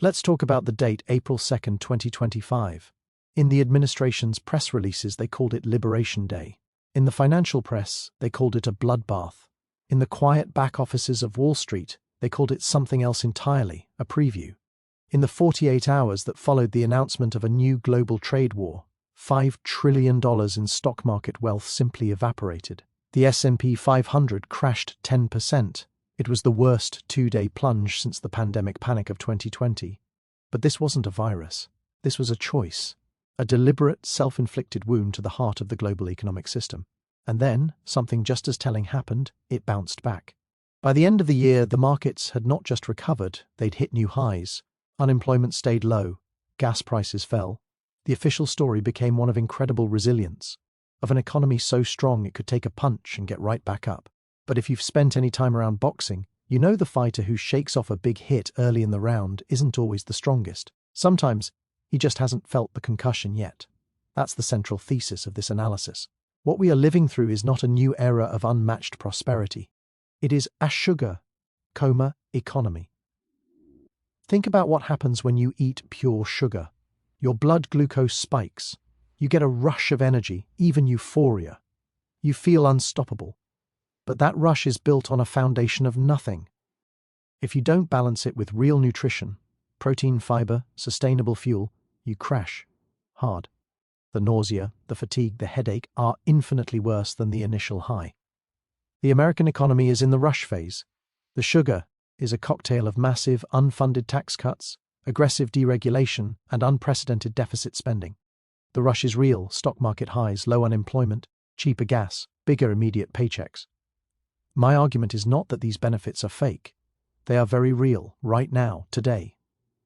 Let's talk about the date, April 2nd, 2025. In the administration's press releases, they called it Liberation Day. In the financial press, they called it a bloodbath. In the quiet back offices of Wall Street, they called it something else entirely, a preview. In the 48 hours that followed the announcement of a new global trade war, $5 trillion in stock market wealth simply evaporated. The S&P 500 crashed 10%. It was the worst two-day plunge since the pandemic panic of 2020. But this wasn't a virus. This was a choice. A deliberate, self-inflicted wound to the heart of the global economic system. And then, something just as telling happened, it bounced back. By the end of the year, the markets had not just recovered, they'd hit new highs. Unemployment stayed low, gas prices fell. The official story became one of incredible resilience, of an economy so strong it could take a punch and get right back up. But if you've spent any time around boxing, you know the fighter who shakes off a big hit early in the round isn't always the strongest. Sometimes, he just hasn't felt the concussion yet. That's the central thesis of this analysis. What we are living through is not a new era of unmatched prosperity. It is a sugar coma economy. Think about what happens when you eat pure sugar. Your blood glucose spikes. You get a rush of energy, even euphoria. You feel unstoppable. But that rush is built on a foundation of nothing. If you don't balance it with real nutrition, protein, fiber, sustainable fuel, you crash hard. The nausea, the fatigue, the headache are infinitely worse than the initial high. The American economy is in the rush phase. The sugar is a cocktail of massive, unfunded tax cuts, aggressive deregulation, and unprecedented deficit spending. The rush is real: stock market highs, low unemployment, cheaper gas, bigger immediate paychecks. My argument is not that these benefits are fake. They are very real, right now, today.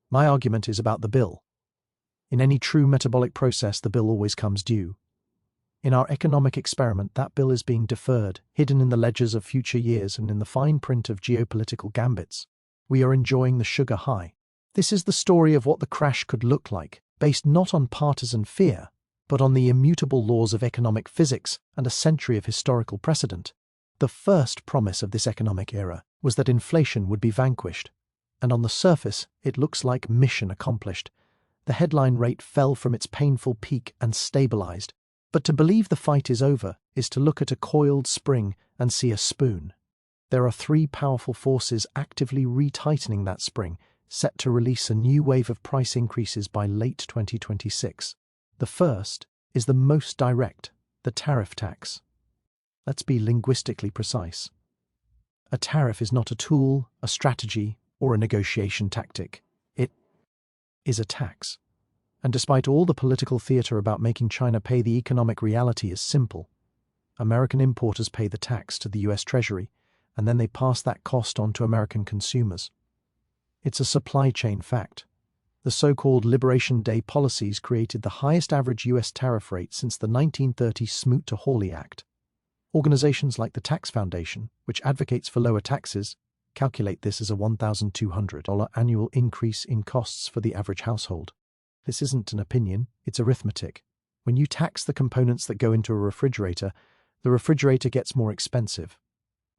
My argument is about the bill. In any true metabolic process, the bill always comes due. In our economic experiment, that bill is being deferred, hidden in the ledgers of future years and in the fine print of geopolitical gambits. We are enjoying the sugar high. This is the story of what the crash could look like, based not on partisan fear, but on the immutable laws of economic physics and a century of historical precedent. The first promise of this economic era was that inflation would be vanquished, and on the surface, it looks like mission accomplished. The headline rate fell from its painful peak and stabilized. But to believe the fight is over is to look at a coiled spring and see a spoon. There are three powerful forces actively retightening that spring, set to release a new wave of price increases by late 2026. The first is the most direct, the tariff tax. Let's be linguistically precise. A tariff is not a tool, a strategy, or a negotiation tactic. It is a tax. And despite all the political theater about making China pay, the economic reality is simple. American importers pay the tax to the US Treasury, and then they pass that cost on to American consumers. It's a supply chain fact. The so-called Liberation Day policies created the highest average US tariff rate since the 1930 Smoot-Hawley Act. Organizations like the Tax Foundation, which advocates for lower taxes, calculate this as a $1,200 annual increase in costs for the average household. This isn't an opinion, it's arithmetic. When you tax the components that go into a refrigerator, the refrigerator gets more expensive.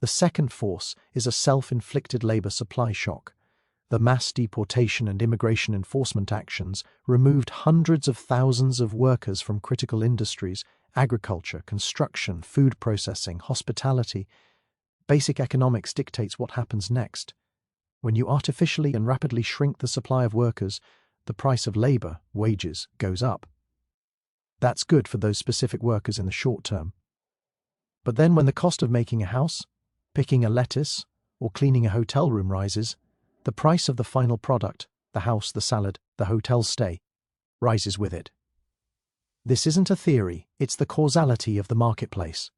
The second force is a self-inflicted labor supply shock. The mass deportation and immigration enforcement actions removed hundreds of thousands of workers from critical industries: agriculture, construction, food processing, hospitality. Basic economics dictates what happens next. When you artificially and rapidly shrink the supply of workers, the price of labor, wages, goes up. That's good for those specific workers in the short term. But then when the cost of making a house, picking a lettuce, or cleaning a hotel room rises, the price of the final product, the house, the salad, the hotel stay, rises with it. This isn't a theory, it's the causality of the marketplace.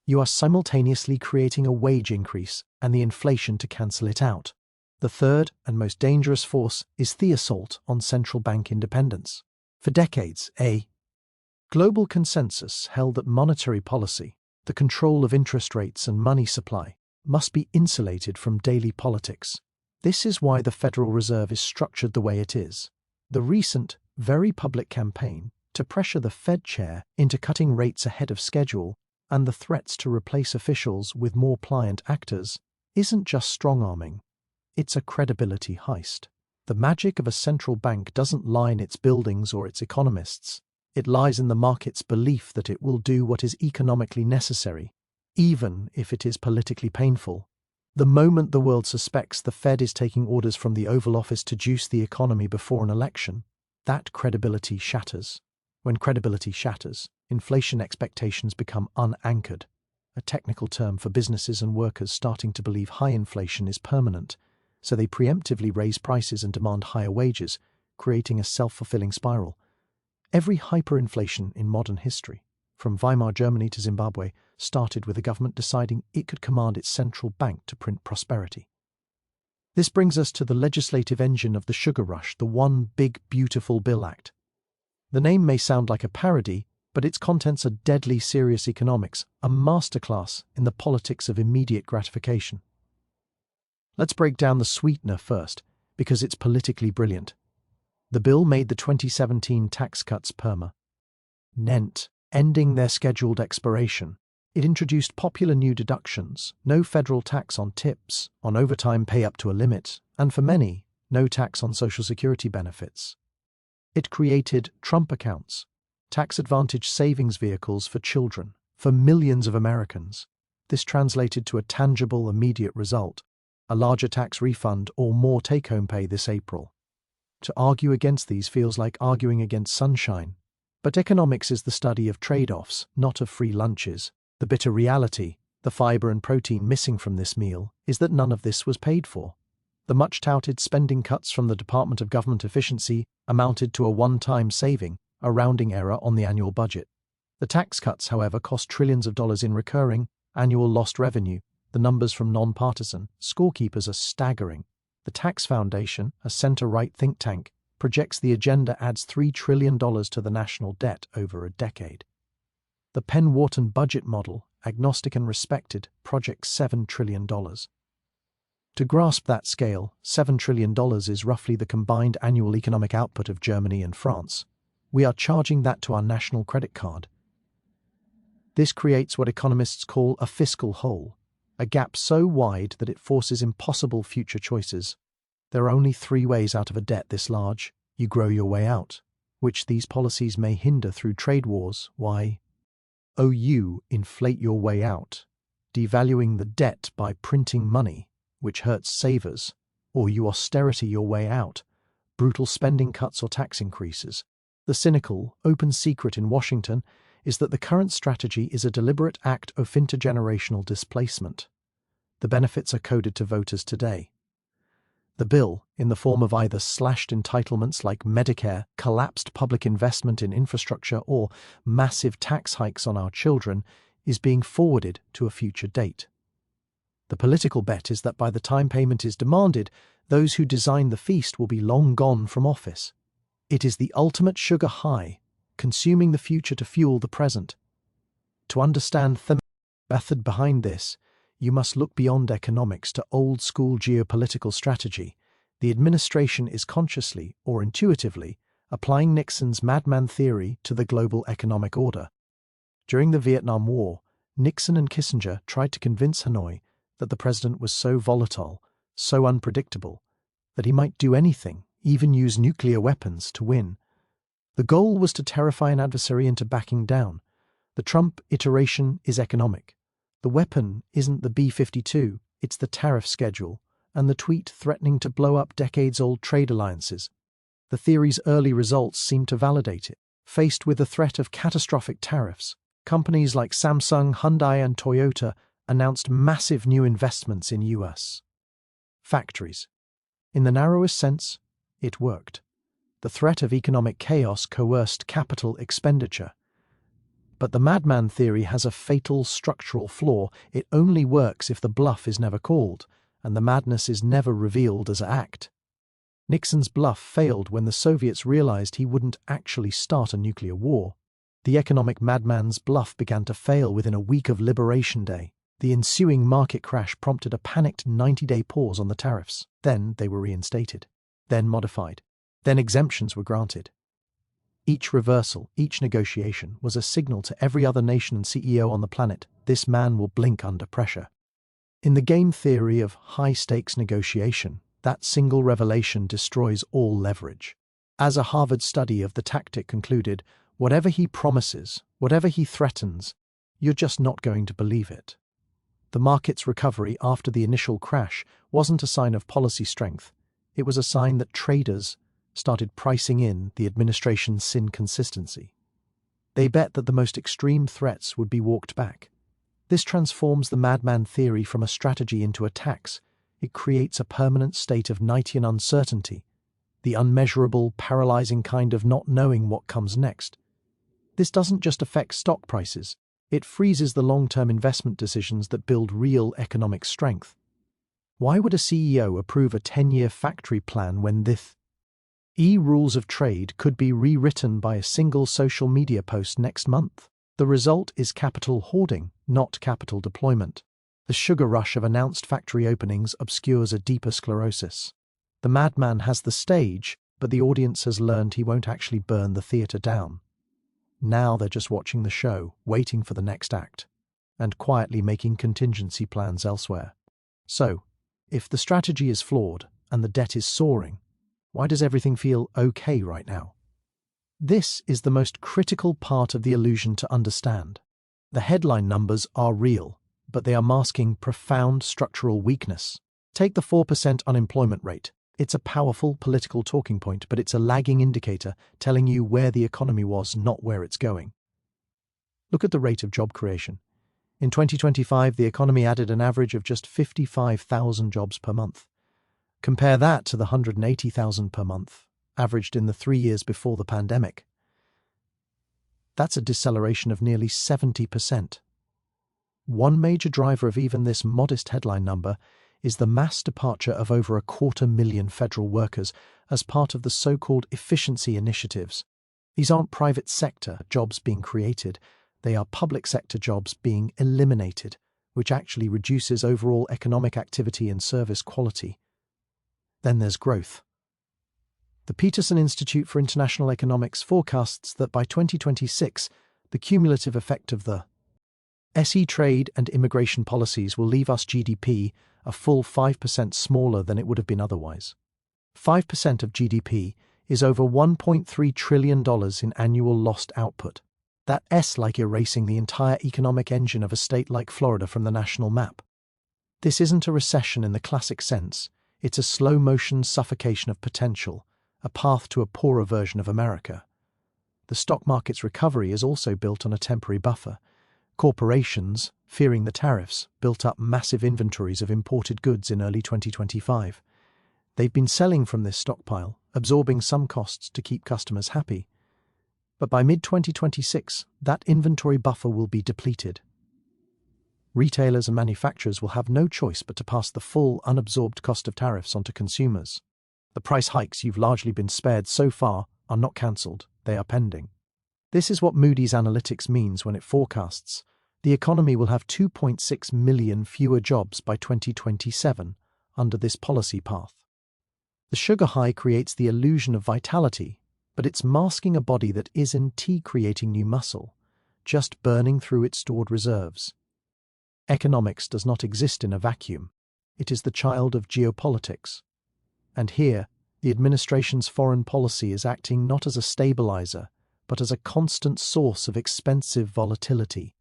You are simultaneously creating a wage increase and the inflation to cancel it out. The third and most dangerous force is the assault on central bank independence. For decades, a global consensus held that monetary policy, the control of interest rates and money supply, must be insulated from daily politics. This is why the Federal Reserve is structured the way it is. The recent, very public campaign to pressure the Fed chair into cutting rates ahead of schedule and the threats to replace officials with more pliant actors isn't just strong-arming, it's a credibility heist. The magic of a central bank doesn't lie in its buildings or its economists. It lies in the market's belief that it will do what is economically necessary, even if it is politically painful. The moment the world suspects the Fed is taking orders from the Oval Office to juice the economy before an election, that credibility shatters. When credibility shatters, inflation expectations become unanchored, a technical term for businesses and workers starting to believe high inflation is permanent, so they preemptively raise prices and demand higher wages, creating a self-fulfilling spiral. Every hyperinflation in modern history, from Weimar Germany to Zimbabwe, started with a government deciding it could command its central bank to print prosperity. This brings us to the legislative engine of the sugar rush, the One Big Beautiful Bill Act. The name may sound like a parody, but its contents are deadly serious economics, a masterclass in the politics of immediate gratification. Let's break down the sweetener first, because it's politically brilliant. The bill made the 2017 tax cuts permanent, ending their scheduled expiration. It introduced popular new deductions, no federal tax on tips, on overtime pay up to a limit, and for many, no tax on Social Security benefits. It created Trump accounts, tax-advantaged savings vehicles for children, for millions of Americans. This translated to a tangible, immediate result, a larger tax refund or more take-home pay this April. To argue against these feels like arguing against sunshine. But economics is the study of trade-offs, not of free lunches. The bitter reality, the fiber and protein missing from this meal, is that none of this was paid for. The much-touted spending cuts from the Department of Government Efficiency amounted to a one-time saving, a rounding error on the annual budget. The tax cuts, however, cost trillions of dollars in recurring, annual lost revenue. The numbers from non-partisan scorekeepers are staggering. The Tax Foundation, a center-right think tank, projects the agenda adds $3 trillion to the national debt over a decade. The Penn-Wharton budget model, agnostic and respected, projects $7 trillion. To grasp that scale, $7 trillion is roughly the combined annual economic output of Germany and France. We are charging that to our national credit card. This creates what economists call a fiscal hole, a gap so wide that it forces impossible future choices. There are only three ways out of a debt this large. You grow your way out, which these policies may hinder through trade wars. You inflate your way out, devaluing the debt by printing money, which hurts savers, or you austerity your way out, brutal spending cuts or tax increases. The cynical, open secret in Washington is that the current strategy is a deliberate act of intergenerational displacement. The benefits are coded to voters today. The bill, in the form of either slashed entitlements like Medicare, collapsed public investment in infrastructure, or massive tax hikes on our children, is being forwarded to a future date. The political bet is that by the time payment is demanded, those who designed the feast will be long gone from office. It is the ultimate sugar high, consuming the future to fuel the present. To understand the method behind this, you must look beyond economics to old-school geopolitical strategy. The administration is consciously, or intuitively, applying Nixon's madman theory to the global economic order. During the Vietnam War, Nixon and Kissinger tried to convince Hanoi that the president was so volatile, so unpredictable, that he might do anything, even use nuclear weapons, to win. The goal was to terrify an adversary into backing down. The Trump iteration is economic. The weapon isn't the B-52, it's the tariff schedule, and the tweet threatening to blow up decades-old trade alliances. The theory's early results seem to validate it. Faced with the threat of catastrophic tariffs, companies like Samsung, Hyundai, and Toyota announced massive new investments in U.S. factories. In the narrowest sense, it worked. The threat of economic chaos coerced capital expenditure. But the madman theory has a fatal structural flaw. It only works if the bluff is never called, and the madness is never revealed as an act. Nixon's bluff failed when the Soviets realized he wouldn't actually start a nuclear war. The economic madman's bluff began to fail within a week of Liberation Day. The ensuing market crash prompted a panicked 90-day pause on the tariffs. Then they were reinstated, then modified, then exemptions were granted. Each reversal, each negotiation was a signal to every other nation and CEO on the planet, this man will blink under pressure. In the game theory of high-stakes negotiation, That single revelation destroys all leverage. As a Harvard study of the tactic concluded, whatever he promises, whatever he threatens, you're just not going to believe it. The market's recovery after the initial crash wasn't a sign of policy strength. It was a sign that traders started pricing in the administration's inconsistency. They bet that the most extreme threats would be walked back. This transforms the madman theory from a strategy into a tax. It creates a permanent state of Knightian uncertainty, the unmeasurable, paralyzing kind of not knowing what comes next. This doesn't just affect stock prices, it freezes the long-term investment decisions that build real economic strength. Why would a CEO approve a 10-year factory plan when the rules of trade could be rewritten by a single social media post next month? The result is capital hoarding, not capital deployment. The sugar rush of announced factory openings obscures a deeper sclerosis. The madman has the stage, but the audience has learned he won't actually burn the theatre down. Now they're just watching the show, waiting for the next act, and quietly making contingency plans elsewhere. So, if the strategy is flawed and the debt is soaring, why does everything feel okay right now? This is the most critical part of the illusion to understand. The headline numbers are real, but they are masking profound structural weakness. Take the 4% unemployment rate. It's a powerful political talking point, but it's a lagging indicator telling you where the economy was, not where it's going. Look at the rate of job creation. In 2025, the economy added an average of just 55,000 jobs per month. Compare that to the 180,000 per month, averaged in the 3 years before the pandemic. That's a deceleration of nearly 70%. One major driver of even this modest headline number is the mass departure of over 250,000 federal workers as part of the so-called efficiency initiatives. These aren't private sector jobs being created, they are public sector jobs being eliminated, which actually reduces overall economic activity and service quality. Then there's growth. The Peterson Institute for International Economics forecasts that by 2026, the cumulative effect of the SE trade and immigration policies will leave us GDP a full 5% smaller than it would have been otherwise. 5% of GDP is over $1.3 trillion in annual lost output. That's like erasing the entire economic engine of a state like Florida from the national map. This isn't a recession in the classic sense, it's a slow-motion suffocation of potential, a path to a poorer version of America. The stock market's recovery is also built on a temporary buffer. Corporations, fearing the tariffs, built up massive inventories of imported goods in early 2025. They've been selling from this stockpile, absorbing some costs to keep customers happy. But by mid-2026, that inventory buffer will be depleted. Retailers and manufacturers will have no choice but to pass the full unabsorbed cost of tariffs onto consumers. The price hikes you've largely been spared so far are not cancelled, they are pending. This is what Moody's Analytics means when it forecasts the economy will have 2.6 million fewer jobs by 2027 under this policy path. The sugar high creates the illusion of vitality, but it's masking a body that isn't creating new muscle, just burning through its stored reserves. Economics does not exist in a vacuum. It is the child of geopolitics. And here, the administration's foreign policy is acting not as a stabilizer, but as a constant source of expensive volatility.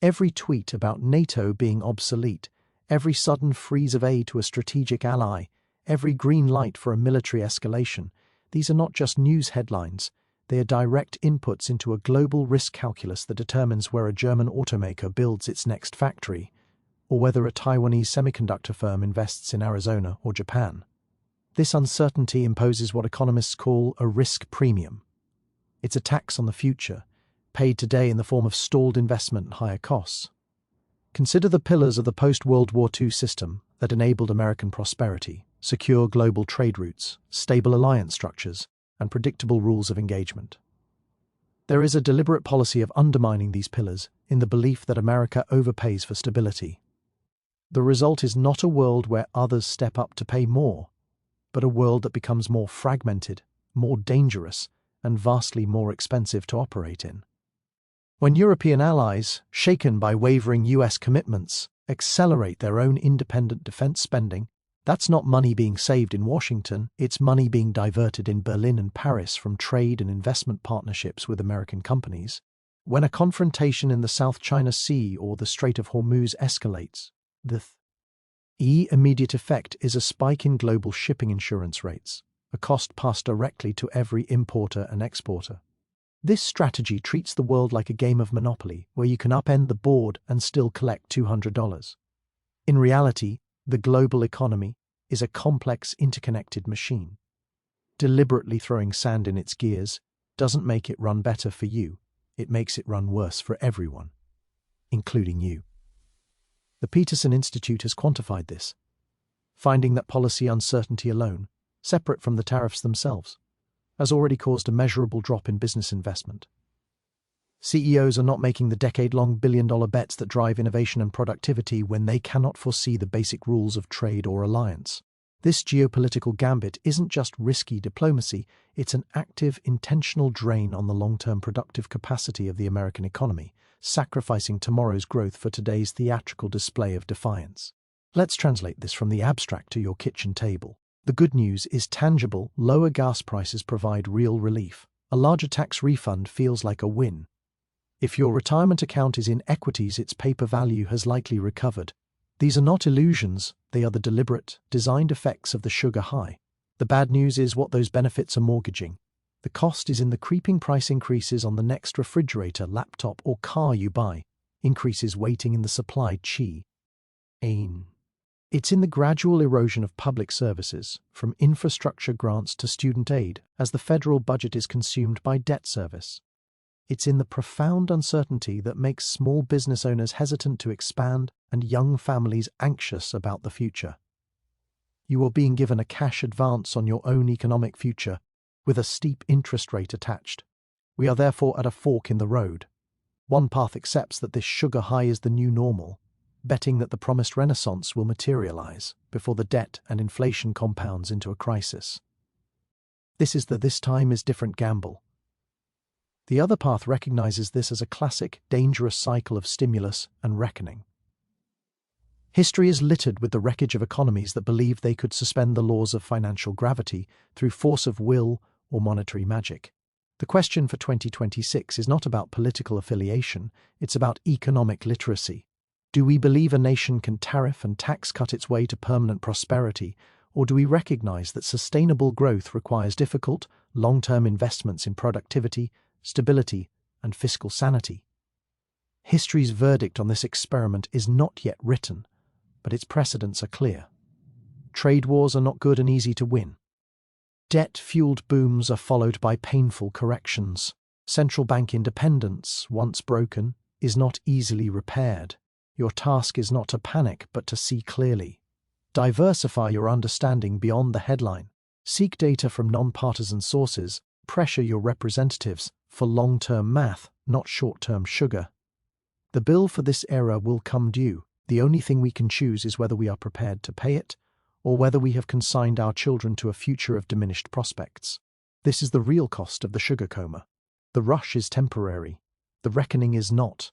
Every tweet about NATO being obsolete, every sudden freeze of aid to a strategic ally, every green light for a military escalation, these are not just news headlines, they are direct inputs into a global risk calculus that determines where a German automaker builds its next factory, or whether a Taiwanese semiconductor firm invests in Arizona or Japan. This uncertainty imposes what economists call a risk premium. It's a tax on the future, paid today in the form of stalled investment and higher costs. Consider the pillars of the post-World War II system that enabled American prosperity: secure global trade routes, stable alliance structures, and predictable rules of engagement. There is a deliberate policy of undermining these pillars in the belief that America overpays for stability. The result is not a world where others step up to pay more, but a world that becomes more fragmented, more dangerous, and vastly more expensive to operate in. When European allies, shaken by wavering US commitments, accelerate their own independent defense spending, That's not money being saved in Washington, it's money being diverted in Berlin and Paris from trade and investment partnerships with American companies. When a confrontation in the South China Sea or the Strait of Hormuz escalates, the immediate effect is a spike in global shipping insurance rates, a cost passed directly to every importer and exporter. This strategy treats the world like a game of Monopoly, where you can upend the board and still collect $200. In reality, the global economy is a complex, interconnected machine. Deliberately throwing sand in its gears doesn't make it run better for you, it makes it run worse for everyone, including you. The Peterson Institute has quantified this, finding that policy uncertainty alone, separate from the tariffs themselves, has already caused a measurable drop in business investment. CEOs are not making the decade-long billion-dollar bets that drive innovation and productivity when they cannot foresee the basic rules of trade or alliance. This geopolitical gambit isn't just risky diplomacy, it's an active, intentional drain on the long-term productive capacity of the American economy, sacrificing tomorrow's growth for today's theatrical display of defiance. Let's translate this from the abstract to your kitchen table. The good news is tangible. Lower gas prices provide real relief. A larger tax refund feels like a win. If your retirement account is in equities, its paper value has likely recovered. These are not illusions, they are the deliberate, designed effects of the sugar high. The bad news is what those benefits are mortgaging. The cost is in the creeping price increases on the next refrigerator, laptop, or car you buy, increases waiting in the supply chain. It's in the gradual erosion of public services, from infrastructure grants to student aid, as the federal budget is consumed by debt service. It's in the profound uncertainty that makes small business owners hesitant to expand and young families anxious about the future. You are being given a cash advance on your own economic future, with a steep interest rate attached. We are therefore at a fork in the road. One path accepts that this sugar high is the new normal, betting that the promised renaissance will materialize before the debt and inflation compounds into a crisis. This is the "this time is different" gamble. The other path recognizes this as a classic, dangerous cycle of stimulus and reckoning. History is littered with the wreckage of economies that believed they could suspend the laws of financial gravity through force of will or monetary magic. The question for 2026 is not about political affiliation, it's about economic literacy. Do we believe a nation can tariff and tax cut its way to permanent prosperity, or do we recognize that sustainable growth requires difficult, long-term investments in productivity, stability, and fiscal sanity? History's verdict on this experiment is not yet written, but its precedents are clear. Trade wars are not good and easy to win. Debt-fueled booms are followed by painful corrections. Central bank independence, once broken, is not easily repaired. Your task is not to panic, but to see clearly. Diversify your understanding beyond the headline. Seek data from non-partisan sources. Pressure your representatives for long-term math, not short-term sugar. The bill for this era will come due. The only thing we can choose is whether we are prepared to pay it, or whether we have consigned our children to a future of diminished prospects. This is the real cost of the sugar coma. The rush is temporary. The reckoning is not.